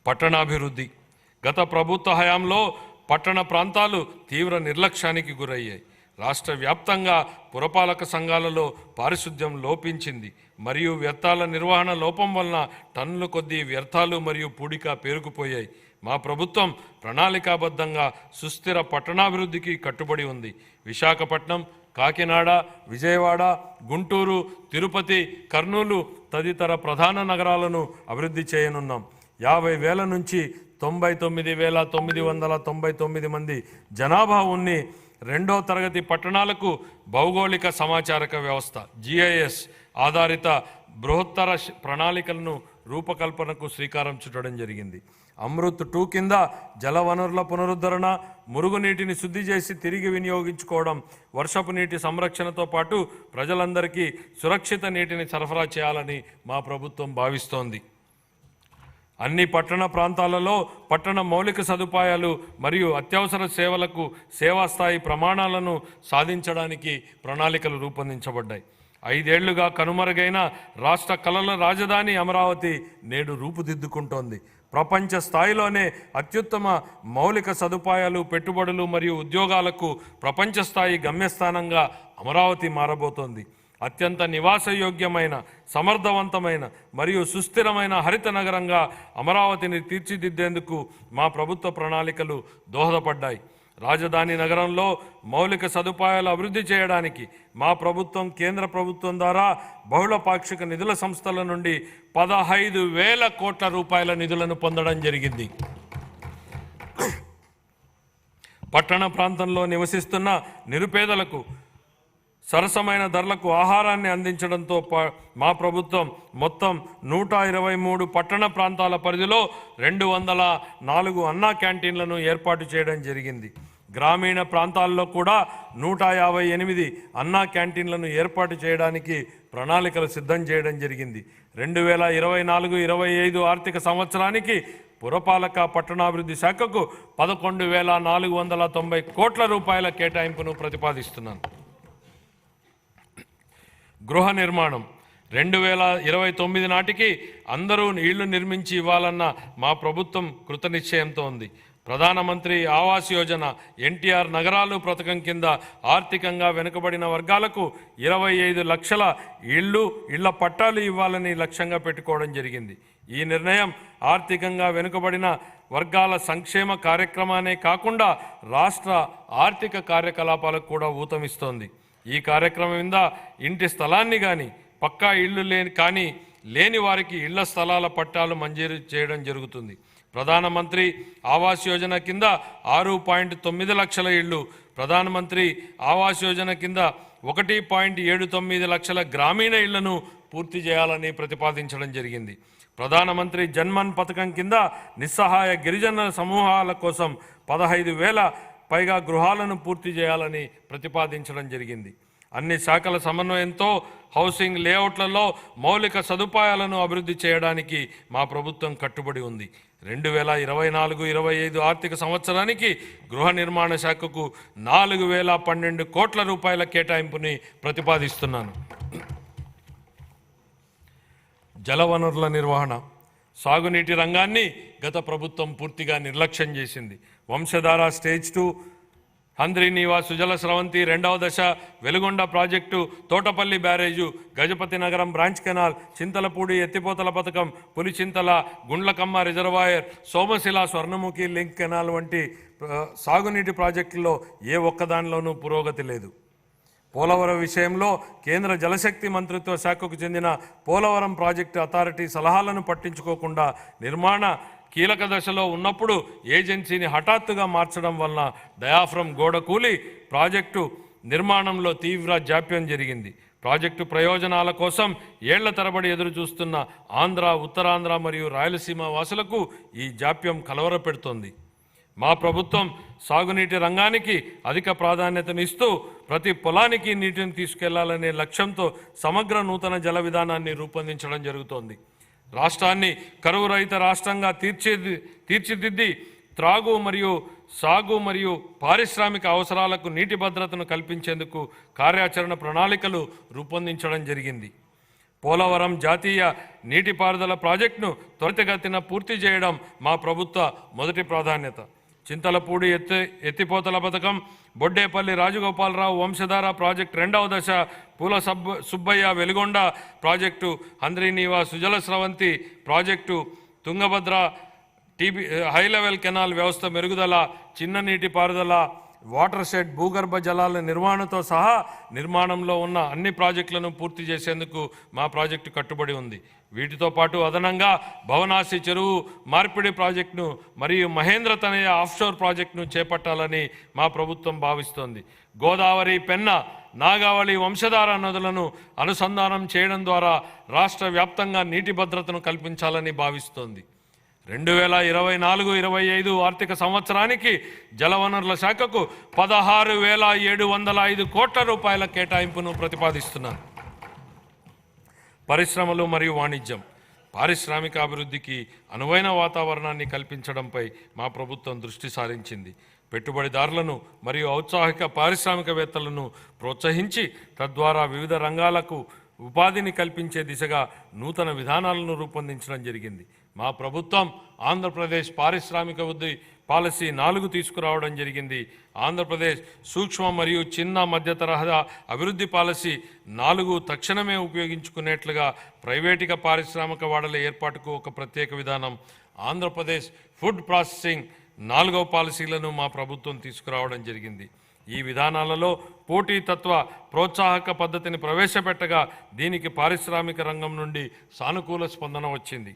పట్టణాభివృద్ధి. గత ప్రభుత్వ హయాంలో పట్టణ ప్రాంతాలు తీవ్ర నిర్లక్ష్యానికి గురయ్యాయి. రాష్ట్ర వ్యాప్తంగా పురపాలక సంఘాలలో పారిశుద్ధ్యం లోపించింది మరియు వ్యర్థాల నిర్వహణ లోపం వలన టన్నుల కొద్దీ వ్యర్థాలు మరియు పూడిక పేరుకుపోయాయి. మా ప్రభుత్వం ప్రణాళికాబద్ధంగా సుస్థిర పట్టణాభివృద్ధికి కట్టుబడి ఉంది. విశాఖపట్నం, కాకినాడ, విజయవాడ, గుంటూరు, తిరుపతి, కర్నూలు తదితర ప్రధాన నగరాలను అభివృద్ధి చేయనున్నాం. 50,000 నుంచి 99,999 మంది జనాభా ఉన్ని రెండో తరగతి పట్టణాలకు భౌగోళిక సమాచారక వ్యవస్థ GIS ఆధారిత బృహత్తర ప్రణాళికలను రూపకల్పనకు శ్రీకారం చుట్టడం జరిగింది. అమృత్ 2 కింద జలవనరుల పునరుద్ధరణ, మురుగునీటిని శుద్ధి చేసి తిరిగి వినియోగించుకోవడం, వర్షపు నీటి సంరక్షణతో పాటు ప్రజలందరికీ సురక్షిత నీటిని సరఫరా చేయాలని మా ప్రభుత్వం భావిస్తోంది. అన్ని పట్టణ ప్రాంతాలలో పట్టణ మౌలిక సదుపాయాలు మరియు అత్యవసర సేవలకు సేవా స్థాయి ప్రమాణాలను సాధించడానికి ప్రణాళికలు రూపొందించబడ్డాయి. 5 ఏళ్లుగా కనుమరుగైన రాష్ట్ర కళల రాజధాని అమరావతి నేడు రూపుదిద్దుకుంటోంది. ప్రపంచ స్థాయిలోనే అత్యుత్తమ మౌలిక సదుపాయాలు, పెట్టుబడులు మరియు ఉద్యోగాలకు ప్రపంచ స్థాయి గమ్యస్థానంగా అమరావతి మారబోతోంది. అత్యంత నివాసయోగ్యమైన, సమర్థవంతమైన మరియు సుస్థిరమైన హరిత నగరంగా అమరావతిని తీర్చిదిద్దేందుకు మా ప్రభుత్వ ప్రణాళికలు దోహదపడ్డాయి. రాజధాని నగరంలో మౌలిక సదుపాయాలు అభివృద్ధి చేయడానికి మా ప్రభుత్వం కేంద్ర ప్రభుత్వం ద్వారా బహుళ పాక్షిక నిధుల సంస్థల నుండి 15,000 కోట్ల రూపాయల నిధులను పొందడం జరిగింది. పట్టణ ప్రాంతంలో నివసిస్తున్న నిరుపేదలకు సరసమైన ధరలకు ఆహారాన్ని అందించడంతో మా ప్రభుత్వం మొత్తం 123 పట్టణ ప్రాంతాల పరిధిలో 204 అన్నా క్యాంటీన్లను ఏర్పాటు చేయడం జరిగింది. గ్రామీణ ప్రాంతాల్లో కూడా 158 అన్నా క్యాంటీన్లను ఏర్పాటు చేయడానికి ప్రణాళికలు సిద్ధం చేయడం జరిగింది. 2024-25 ఆర్థిక సంవత్సరానికి పురపాలక పట్టణాభివృద్ధి శాఖకు 11,490 కోట్ల రూపాయల కేటాయింపును ప్రతిపాదిస్తున్నాను. గృహ నిర్మాణం 2029 నాటికి అందరూ ఇళ్లు నిర్మించి ఇవ్వాలన్న మా ప్రభుత్వం కృతనిశ్చయంతో ఉంది. ప్రధానమంత్రి ఆవాస్ యోజన, NTR నగరాలు పథకం కింద ఆర్థికంగా వెనుకబడిన వర్గాలకు 25 లక్షల ఇళ్ల పట్టాలు ఇవ్వాలని లక్ష్యంగా పెట్టుకోవడం జరిగింది. ఈ నిర్ణయం ఆర్థికంగా వెనుకబడిన వర్గాల సంక్షేమ కార్యక్రమానే కాకుండా రాష్ట్ర ఆర్థిక కార్యకలాపాలకు కూడా ఊతమిస్తోంది. ఈ కార్యక్రమం కింద ఇంటి స్థలాన్ని కానీ పక్కా ఇళ్ళు లేని వారికి ఇళ్ల స్థలాల పట్టాలు మంజూరు చేయడం జరుగుతుంది. ప్రధానమంత్రి ఆవాస్ యోజన కింద 6.9 లక్షల ఇళ్ళు, ప్రధానమంత్రి ఆవాస్ యోజన కింద 1.79 లక్షల గ్రామీణ ఇళ్లను పూర్తి చేయాలని ప్రతిపాదించడం జరిగింది. ప్రధానమంత్రి జన్మన్ పథకం కింద నిస్సహాయ గిరిజన సమూహాల కోసం 15,000 పైగా గృహాలను పూర్తి చేయాలని ప్రతిపాదించడం జరిగింది. అన్ని శాఖల సమన్వయంతో హౌసింగ్ లేఅవుట్లలో మౌలిక సదుపాయాలను అభివృద్ధి చేయడానికి మా ప్రభుత్వం కట్టుబడి ఉంది. 2024-25 ఆర్థిక సంవత్సరానికి గృహ నిర్మాణ శాఖకు 4,012 కోట్ల రూపాయల కేటాయింపుని ప్రతిపాదిస్తున్నాను. జలవనరుల నిర్వహణ, సాగునీటి రంగాన్ని గత ప్రభుత్వం పూర్తిగా నిర్లక్ష్యం చేసింది. వంశధార స్టేజ్ 2, హంద్రీనీవా సుజల స్రవంతి 2వ దశ, వెలుగొండ ప్రాజెక్టు, తోటపల్లి బ్యారేజు, గజపతి నగరం బ్రాంచ్ కెనాల్, చింతలపూడి ఎత్తిపోతల పథకం, Pulichintala, Gundlakamma reservoir, Somasila Swarnamukhi link canal వంటి సాగునీటి ప్రాజెక్టుల్లో ఏ ఒక్కదానిలోనూ పురోగతి లేదు. పోలవరం విషయంలో కేంద్ర జలశక్తి మంత్రిత్వ శాఖకు చెందిన పోలవరం ప్రాజెక్టు అథారిటీ సలహాలను పట్టించుకోకుండా నిర్మాణ కీలక దశలో ఉన్నప్పుడు ఏజెన్సీని హఠాత్తుగా మార్చడం వలన డయాఫ్రమ్ గోడ కూలి ప్రాజెక్టు నిర్మాణంలో తీవ్ర జాప్యం జరిగింది. ప్రాజెక్టు ప్రయోజనాల కోసం ఏళ్ల తరబడి ఎదురు చూస్తున్న ఆంధ్ర, ఉత్తరాంధ్ర మరియు రాయలసీమ వాసులకు ఈ జాప్యం కలవరపెడుతోంది. మా ప్రభుత్వం సాగునీటి రంగానికి అధిక ప్రాధాన్యతనిస్తూ ప్రతి పొలానికి నీటిని తీసుకెళ్లాలనే లక్ష్యంతో సమగ్ర నూతన జల విధానాన్ని రూపొందించడం జరుగుతోంది. రాష్ట్రాన్ని కరువు రహిత రాష్ట్రంగా తీర్చిదిద్ది త్రాగు మరియు సాగు మరియు పారిశ్రామిక అవసరాలకు నీటి భద్రతను కల్పించేందుకు కార్యాచరణ ప్రణాళికలు రూపొందించడం జరిగింది. పోలవరం జాతీయ నీటిపారుదల ప్రాజెక్టును త్వరితగతిన పూర్తి చేయడం మా ప్రభుత్వ మొదటి ప్రాధాన్యత. చింతలపూడి ఎత్తిపోతల పథకం, బొడ్డేపల్లి రాజగోపాలరావు వంశధార ప్రాజెక్టు రెండవ దశ, Poola Subbaiah Veligonda project, Handri Neeva Sujala Sravanthi project, Tungabhadra high level canal వ్యవస్థ మెరుగుదల, చిన్న నీటిపారుదల, వాటర్ షెడ్, భూగర్భ జలాల నిర్వహణతో సహా నిర్మాణంలో ఉన్న అన్ని ప్రాజెక్టులను పూర్తి చేసేందుకు మా ప్రాజెక్టు కట్టుబడి ఉంది. వీటితో పాటు అదనంగా భవనాసి చెరువు మార్పిడి ప్రాజెక్టును మరియు మహేంద్ర తనయ ఆఫ్షోర్ ప్రాజెక్టును చేపట్టాలని మా ప్రభుత్వం భావిస్తోంది. గోదావరి, పెన్న, నాగావళి వంశధార నదులను అనుసంధానం చేయడం ద్వారా రాష్ట్ర వ్యాప్తంగా నీటి భద్రతను కల్పించాలని భావిస్తోంది. 2024-25 ఆర్థిక సంవత్సరానికి జలవనరుల శాఖకు 16,705 కోట్ల రూపాయల కేటాయింపును ప్రతిపాదిస్తున్నాను. పరిశ్రమలు మరియు వాణిజ్యం, పారిశ్రామిక అభివృద్ధికి అనువైన వాతావరణాన్ని కల్పించడంపై మా ప్రభుత్వం దృష్టి సారించింది. పెట్టుబడిదారులను మరియు ఔత్సాహిక పారిశ్రామికవేత్తలను ప్రోత్సహించి తద్వారా వివిధ రంగాలకు ఉపాధిని కల్పించే దిశగా నూతన విధానాలను రూపొందించడం జరిగింది. మా ప్రభుత్వం ఆంధ్రప్రదేశ్ పారిశ్రామిక వృద్ధి పాలసీ 4 తీసుకురావడం జరిగింది. ఆంధ్రప్రదేశ్ సూక్ష్మ మరియు చిన్న మధ్య తరహా అభివృద్ధి పాలసీ 4 తక్షణమే ఉపయోగించుకునేట్లుగా ప్రైవేటుగా పారిశ్రామిక వాడల ఏర్పాటుకు ఒక ప్రత్యేక విధానం, ఆంధ్రప్రదేశ్ ఫుడ్ ప్రాసెసింగ్ 4వ పాలసీలను మా ప్రభుత్వం తీసుకురావడం జరిగింది. ఈ విధానాలలో పోటీతత్వ ప్రోత్సాహక పద్ధతిని ప్రవేశపెట్టగా దీనికి పారిశ్రామిక రంగం నుండి సానుకూల స్పందన వచ్చింది.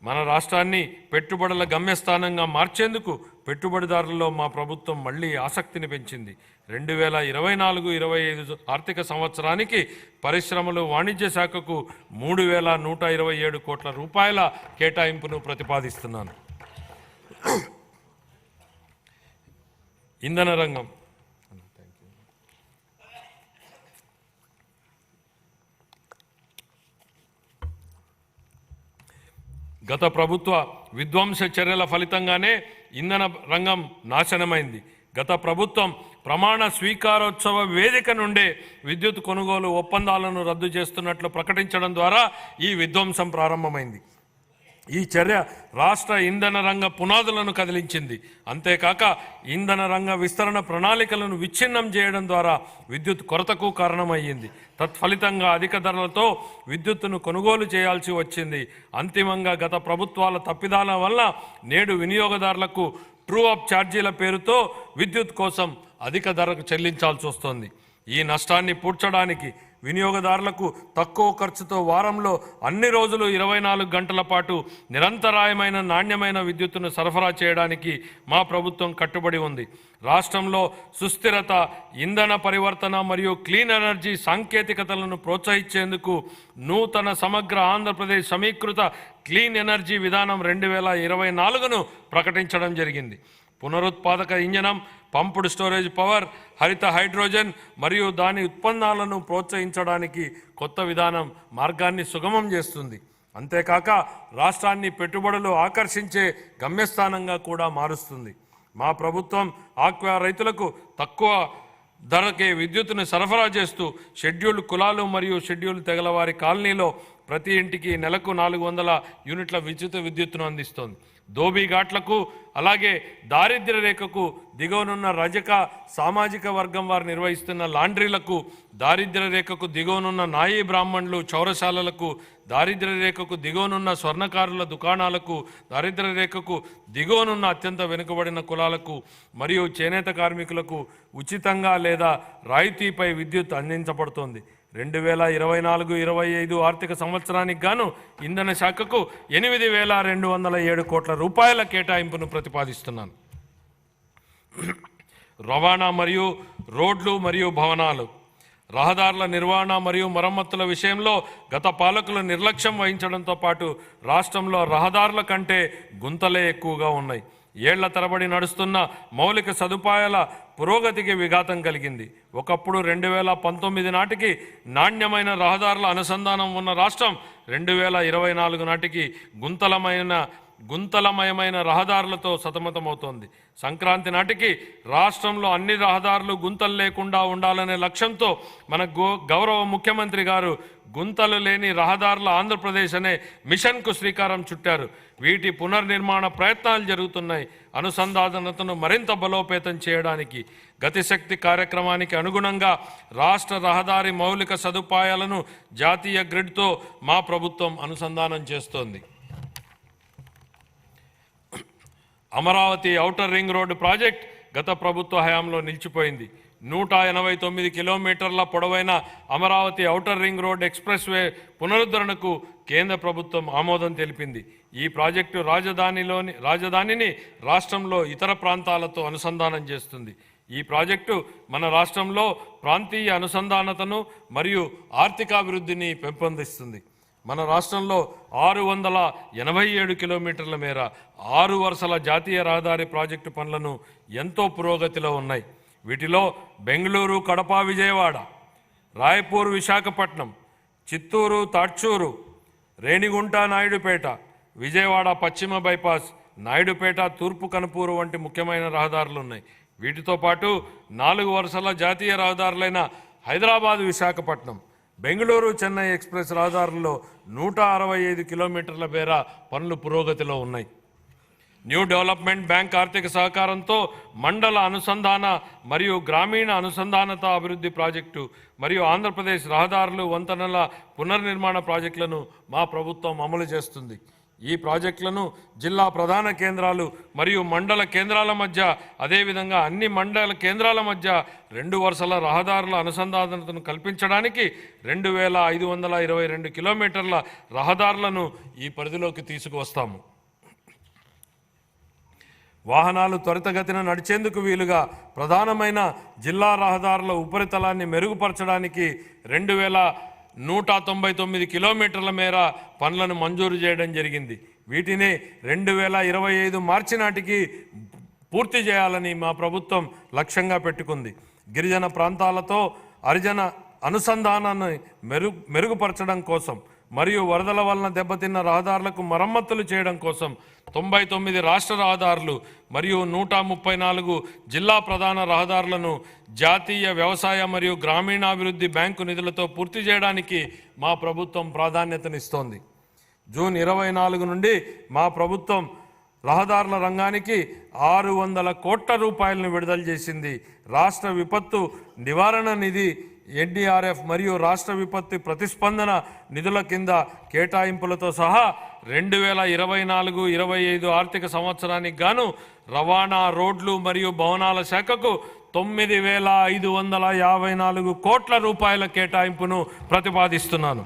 మన రాష్ట్రాన్ని పెట్టుబడుల గమ్యస్థానంగా మార్చేందుకు పెట్టుబడిదారులలో మా ప్రభుత్వం మళ్లీ ఆసక్తిని పెంచింది. 2024-25 ఆర్థిక సంవత్సరానికి పరిశ్రమలు వాణిజ్య శాఖకు 3,127 కోట్ల రూపాయల కేటాయింపును ప్రతిపాదిస్తున్నాను. ఇంధన రంగం, గత ప్రభుత్వ విధ్వంస చర్యల ఫలితంగానే ఇంధన రంగం నాశనమైంది. గత ప్రభుత్వం ప్రమాణ స్వీకారోత్సవ వేదిక నుండే విద్యుత్ కొనుగోలు ఒప్పందాలను రద్దు చేస్తున్నట్లు ప్రకటించడం ద్వారా ఈ విధ్వంసం ప్రారంభమైంది. ఈ చర్య రాష్ట్ర ఇంధన రంగ పునాదులను కదిలించింది. అంతేకాక ఇంధన రంగ విస్తరణ ప్రణాళికలను విచ్ఛిన్నం చేయడం ద్వారా విద్యుత్ కొరతకు కారణమయ్యింది. తత్ఫలితంగా అధిక ధరలతో విద్యుత్తును కొనుగోలు చేయాల్సి వచ్చింది. అంతిమంగా గత ప్రభుత్వాల తప్పిదాల వల్ల నేడు వినియోగదారులకు ట్రూ అప్ ఛార్జీల పేరుతో విద్యుత్ కోసం అధిక ధరకు చెల్లించాల్సి వస్తోంది. ఈ నష్టాన్ని పూడ్చడానికి వినియోగదారులకు తక్కువ ఖర్చుతో వారంలో అన్ని రోజులు 24 గంటల పాటు నిరంతరాయమైన నాణ్యమైన విద్యుత్తును సరఫరా చేయడానికి మా ప్రభుత్వం కట్టుబడి ఉంది. రాష్ట్రంలో సుస్థిరత, ఇంధన పరివర్తన మరియు క్లీన్ ఎనర్జీ సాంకేతికతలను ప్రోత్సహించేందుకు నూతన సమగ్ర ఆంధ్రప్రదేశ్ సమీకృత క్లీన్ ఎనర్జీ విధానం 2024ను ప్రకటించడం జరిగింది. పునరుత్పాదక ఇంధనం, పంపుడు స్టోరేజ్ పవర్, హరిత హైడ్రోజన్ మరియు దాని ఉత్పన్నాలను ప్రోత్సహించడానికి కొత్త విధానం మార్గాన్ని సుగమం చేస్తుంది. అంతేకాక రాష్ట్రాన్ని పెట్టుబడులు ఆకర్షించే గమ్యస్థానంగా కూడా మారుస్తుంది. మా ప్రభుత్వం ఆక్వా రైతులకు తక్కువ ధరకే విద్యుత్తును సరఫరా చేస్తూ షెడ్యూల్డ్ కులాలు మరియు షెడ్యూల్డ్ తెగల వారి కాలనీలో ప్రతి ఇంటికి నెలకు 400 యూనిట్ల ఉచిత విద్యుత్తును అందిస్తోంది. దోబీఘాట్లకు అలాగే దారిద్ర్య రేఖకు దిగువనున్న రజక సామాజిక వర్గం వారు నిర్వహిస్తున్న లాండ్రీలకు, దారిద్ర్య రేఖకు దిగువనున్న నాయీ బ్రాహ్మణులు చౌరశాలలకు, దారిద్ర్య రేఖకు దిగువనున్న స్వర్ణకారుల దుకాణాలకు, దారిద్ర్య రేఖకు దిగువనున్న అత్యంత వెనుకబడిన కులాలకు మరియు చేనేత కార్మికులకు ఉచితంగా లేదా రాయితీపై విద్యుత్ అందించబడుతోంది. 2024-25 ఆర్థిక సంవత్సరానికి గాను ఇంధన శాఖకు 8,207 కోట్ల రూపాయల కేటాయింపును ప్రతిపాదిస్తున్నాను. రవాణా మరియు రోడ్లు మరియు భవనాలు, రహదారుల నిర్వహణ మరియు మరమ్మతుల విషయంలో గత పాలకులు నిర్లక్ష్యం వహించడంతో పాటు రాష్ట్రంలో రహదారుల కంటే గుంతలే ఎక్కువగా ఉన్నాయి. ఏళ్ల తరబడి నడుస్తున్న మౌలిక సదుపాయాల పురోగతికి విఘాతం కలిగింది. ఒకప్పుడు 2019 నాటికి నాణ్యమైన రహదారుల అనుసంధానం ఉన్న రాష్ట్రం 2024 నాటికి గుంతలమైన గుంతలమయమైన రహదారులతో సతమతమవుతోంది. సంక్రాంతి నాటికి రాష్ట్రంలో అన్ని రహదారులు గుంతలు లేకుండా ఉండాలనే లక్ష్యంతో మన గౌరవ ముఖ్యమంత్రి గారు గుంతలు లేని రహదారుల ఆంధ్రప్రదేశ్ అనే మిషన్కు శ్రీకారం చుట్టారు. వీటి పునర్నిర్మాణ ప్రయత్నాలు జరుగుతున్నాయి. అనుసంధానతను మరింత బలోపేతం చేయడానికి గతిశక్తి కార్యక్రమానికి అనుగుణంగా రాష్ట్ర రహదారి మౌలిక సదుపాయాలను జాతీయ గ్రిడ్తో మా ప్రభుత్వం అనుసంధానం చేస్తోంది. Amaravati outer ring road project గత ప్రభుత్వ హయాంలో నిలిచిపోయింది. 189 కిలోమీటర్ల పొడవైన Amaravati outer ring road express way పునరుద్ధరణకు కేంద్ర ప్రభుత్వం ఆమోదం తెలిపింది. ఈ ప్రాజెక్టు రాజధానిని రాష్ట్రంలో ఇతర ప్రాంతాలతో అనుసంధానం చేస్తుంది. ఈ ప్రాజెక్టు మన రాష్ట్రంలో ప్రాంతీయ అనుసంధానతను మరియు ఆర్థికాభివృద్ధిని పెంపొందిస్తుంది. మన రాష్ట్రంలో 687 కిలోమీటర్ల మేర 6 వరుసల జాతీయ రహదారి ప్రాజెక్టు పనులను ఎంతో పురోగతిలో ఉన్నాయి. వీటిలో బెంగళూరు కడప విజయవాడ, రాయపూర్ విశాఖపట్నం, చిత్తూరు తాడ్చూరు, రేణిగుంట నాయుడుపేట, విజయవాడ పశ్చిమ బైపాస్, నాయుడుపేట తూర్పు కనుపూరు వంటి ముఖ్యమైన రహదారులు ఉన్నాయి. వీటితో పాటు 4 వరుసల జాతీయ రహదారులైన హైదరాబాద్ విశాఖపట్నం, బెంగళూరు చెన్నై ఎక్స్ప్రెస్ రహదారుల్లో 165 కిలోమీటర్ల మేర పనులు పురోగతిలో ఉన్నాయి. న్యూ డెవలప్మెంట్ బ్యాంక్ ఆర్థిక సహకారంతో మండల అనుసంధాన మరియు గ్రామీణ అనుసంధానత అభివృద్ధి ప్రాజెక్టు మరియు ఆంధ్రప్రదేశ్ రహదారులు వంతెనల పునర్నిర్మాణ ప్రాజెక్టులను మా ప్రభుత్వం అమలు చేస్తుంది. ఈ ప్రాజెక్టులను జిల్లా ప్రధాన కేంద్రాలు మరియు మండల కేంద్రాల మధ్య, అదేవిధంగా అన్ని మండల కేంద్రాల మధ్య 2 వరుసల రహదారుల అనుసంధానతను కల్పించడానికి 2522 కిలోమీటర్ల రహదారులను ఈ పరిధిలోకి తీసుకువస్తాము. వాహనాలు త్వరితగతిన నడిచేందుకు వీలుగా ప్రధానమైన జిల్లా రహదారుల ఉపరితలాన్ని మెరుగుపరచడానికి 2199 కిలోమీటర్ల మేర పనులను మంజూరు చేయడం జరిగింది. వీటిని 2025 మార్చి నాటికి పూర్తి చేయాలని మా ప్రభుత్వం లక్ష్యంగా పెట్టుకుంది. గిరిజన ప్రాంతాలతో హరిజన అనుసంధానాన్ని మెరుగుపరచడం కోసం మరియు వరదల వలన దెబ్బతిన్న రహదారులకు మరమ్మతులు చేయడం కోసం 99 రాష్ట్ర రహదారులు మరియు 134 జిల్లా ప్రధాన రహదారులను జాతీయ వ్యవసాయ మరియు గ్రామీణాభివృద్ధి బ్యాంకు నిధులతో పూర్తి చేయడానికి మా ప్రభుత్వం ప్రాధాన్యతనిస్తోంది. జూన్ 24 నుండి మా ప్రభుత్వం రహదారుల రంగానికి 600 కోట్ల రూపాయలను విడుదల చేసింది. రాష్ట్ర విపత్తు నివారణ నిధి, ఎన్డీఆర్ఎఫ్ మరియు రాష్ట్ర విపత్తు ప్రతిస్పందన నిధుల కింద కేటాయింపులతో సహా 2024-25 ఆర్థిక సంవత్సరానికి గాను రవాణా, రోడ్లు మరియు భవనాల శాఖకు 9554 కోట్ల రూపాయల కేటాయింపును ప్రతిపాదిస్తున్నాను.